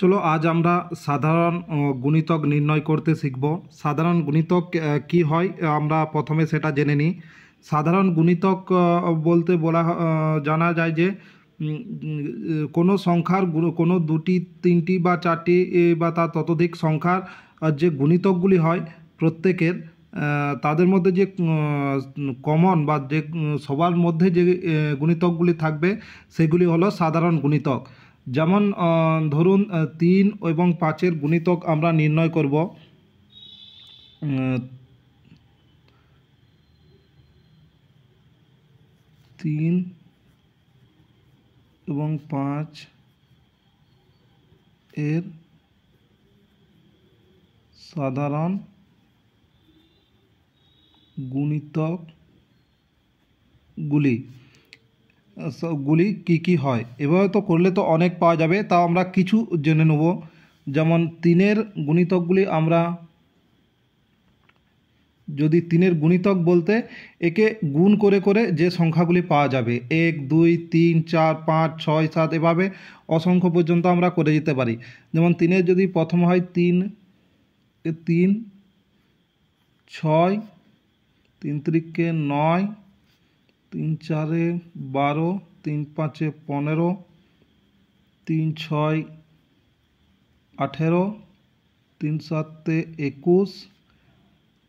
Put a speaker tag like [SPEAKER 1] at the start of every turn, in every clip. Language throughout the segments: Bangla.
[SPEAKER 1] চলো আজ আমরা সাধারণ গুণিতক নির্ণয় করতে শিখব। সাধারণ গুণিতক কি হয় আমরা প্রথমে সেটা জেনে নিই। সাধারণ গুণিতক বলতে জানা যায় যে কোনো সংখ্যার কোনো দুটি, তিনটি বা চারটি বা তার ততোধিক সংখ্যার যে গুণিতকগুলি হয় প্রত্যেকের তাদের মধ্যে যে কমন বা যে সবার মধ্যে যে গুণিতকগুলি থাকবে সেগুলি হলো সাধারণ গুণিতক। যেমন ধরুন 3 এবং 5-এর গুণিতক আমরা নির্ণয় করব। 3 এবং 5 এর সাধারণ গুণিতকগুলি কি কি হয়। এভাবে তো করলে তো অনেক পাওয়া যাবে, তাও আমরা কিছু জেনে নেব। যেমন 3-এর গুণিতকগুলি আমরা যদি 3-এর গুণিতক বলতে একে গুণ করে করে যে সংখ্যাগুলি পাওয়া যাবে 1 2 3 4 5 6 7 এভাবে অসংখ্য পর্যন্ত আমরা করে যেতে পারি। যেমন 3-এর যদি প্রথম হয় 3 3 6 3 3 9 3 4 12 3 5 15 3 6 18 3 7 21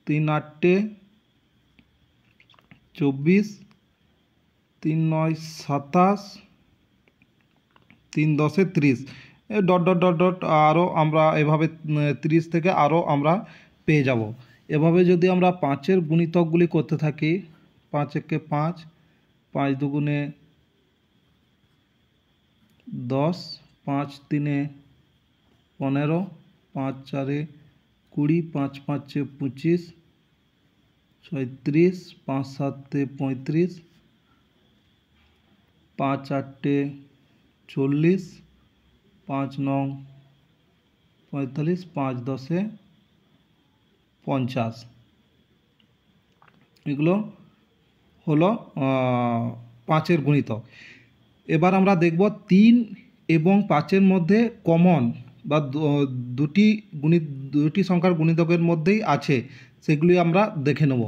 [SPEAKER 1] 3 8 24 3 9 27 3 10 30 ডট ডট ডট ডট আরও আমরা এভাবে 30 থেকে আরও আমরা পেয়ে যাব। এভাবে যদি আমরা 5-এর গুণিতকগুলি করতে থাকি 5 একে 5 5 দুগুণে 10 5 তিনে 15 5 4 20 5 5 25 36 5 7 35 5 8 40 5 9 45 5 10 50। এগুলো হলো 5-এর গুণিতক। এবার আমরা দেখব 3 এবং 5-এর মধ্যে কমন বা দুটি সংখ্যার গুণিতকের মধ্যেই আছে, সেগুলি আমরা দেখে নেব।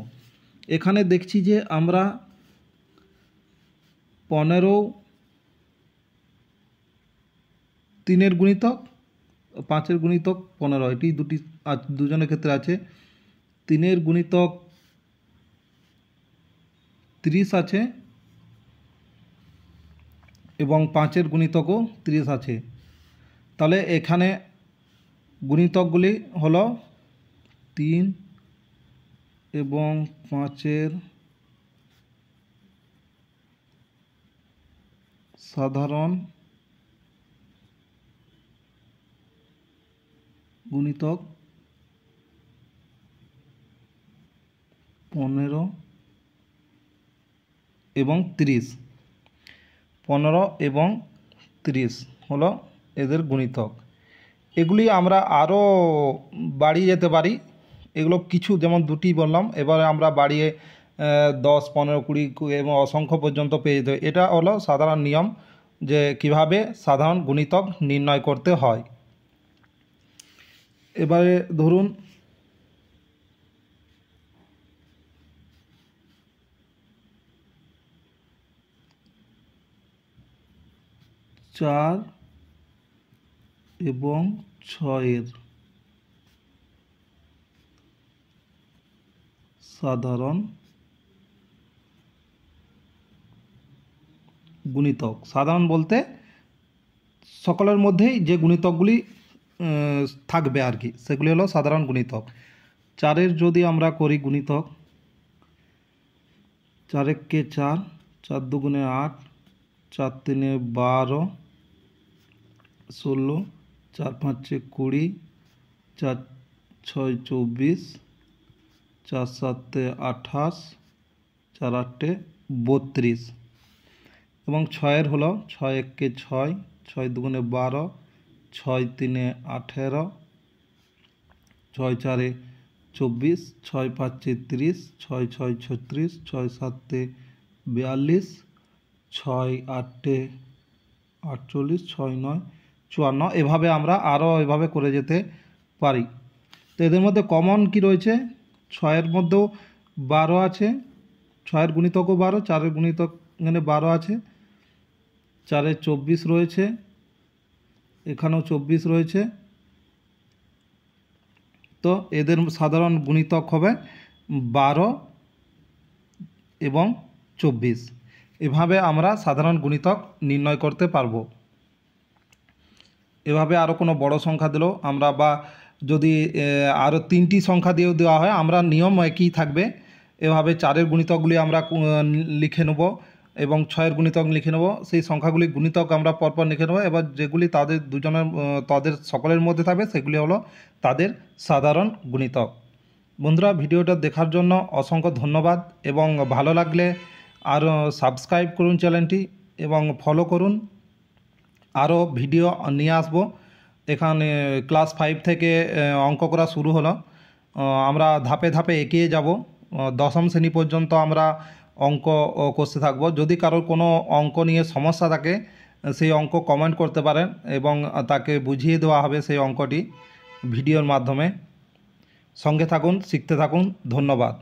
[SPEAKER 1] এখানে দেখছি যে আমরা 15 3-এর গুণিতক, 5-এর গুণিতক 15, এটি দুজনের ক্ষেত্রে আছে। 3-এর গুণিতক 30 আছে এবং 5-এর গুণিতকও 30 আছে। তাহলে এখানে গুণিতকগুলি হলো 3 এবং 5-এর সাধারণ গুণিতক 15 এবং 30। 15 এবং 30 হলো এদের গুণিতক। এগুলি আমরা আরও বাড়িয়ে যেতে পারি। এগুলো কিছু যেমন দুটি বললাম, এবারে আমরা বাড়িয়ে 10 15 20 এবং অসংখ্য পর্যন্ত পেয়ে যেতে। এটা হলো সাধারণ নিয়ম যে কিভাবে সাধারণ গুণিতক নির্ণয় করতে হয়। এবারে ধরুন 4 এবং 6-এর সাধারণ গুণিতক। সাধারণ বলতে সকলের মধ্যেই যে গুণিতকগুলি থাকবে আর কি, সেগুলি হলো সাধারণ গুণিতক। 4-এর যদি আমরা করি গুণিতক 4 একে 4 4 দুগুণে 8 4 তিনে 12 16 4 5 20 4 6 24 4 7 28 4 8 32। এবং 6-এর হলো 6 একে 6 6 দুগুণে 12 6 তিনে 18 6 4 24 6 5 30 6 6 36 6 7 42 6 8 48 6 9 54, এভাবে আমরা আরও এভাবে করে যেতে পারি। তো এদের মধ্যে কমন কি রয়েছে, 6-এর মধ্যেও 12 আছে, 6-এর গুণিতকও 12, 4-এর গুণিতক এখানে 12 আছে, 4-এ 24 রয়েছে, এখানেও 24 রয়েছে। তো এদের সাধারণ গুণিতক হবে 12 এবং 24। এভাবে আমরা সাধারণ গুণিতক নির্ণয় করতে পারবো। এভাবে আরও কোনো বড় সংখ্যা দিলেও আমরা, বা যদি আরও 3টি সংখ্যা দিয়েও দেওয়া হয়, আমরা নিয়ম একই থাকবে। এভাবে 4-এর গুণিতকগুলি আমরা লিখে নেব এবং 6-এর গুণিতক লিখে নেব। সেই সংখ্যাগুলি গুণিতক আমরা পরপর লিখে নেব। এবার যেগুলি তাদের দুজনের তাদের সকলের মধ্যে থাকবে সেগুলি হলো তাদের সাধারণ গুণিতক। বন্ধুরা, ভিডিওটা দেখার জন্য অসংখ্য ধন্যবাদ, এবং ভালো লাগলে আরও সাবস্ক্রাইব করুন চ্যানেলটি এবং ফলো করুন। আরও ভিডিও নিয়ে আসবো। এখানে ক্লাস 5 থেকে অঙ্ক করা শুরু হলো। আমরা ধাপে ধাপে এগিয়ে যাব। 10ম শ্রেণী পর্যন্ত আমরা অঙ্ক করতে থাকব। যদি কারোর কোনো অঙ্ক নিয়ে সমস্যা থাকে সেই অঙ্ক কমেন্ট করতে পারেন এবং তাকে বুঝিয়ে দেওয়া হবে সেই অঙ্কটি ভিডিওর মাধ্যমে। সঙ্গে থাকুন, শিখতে থাকুন। ধন্যবাদ।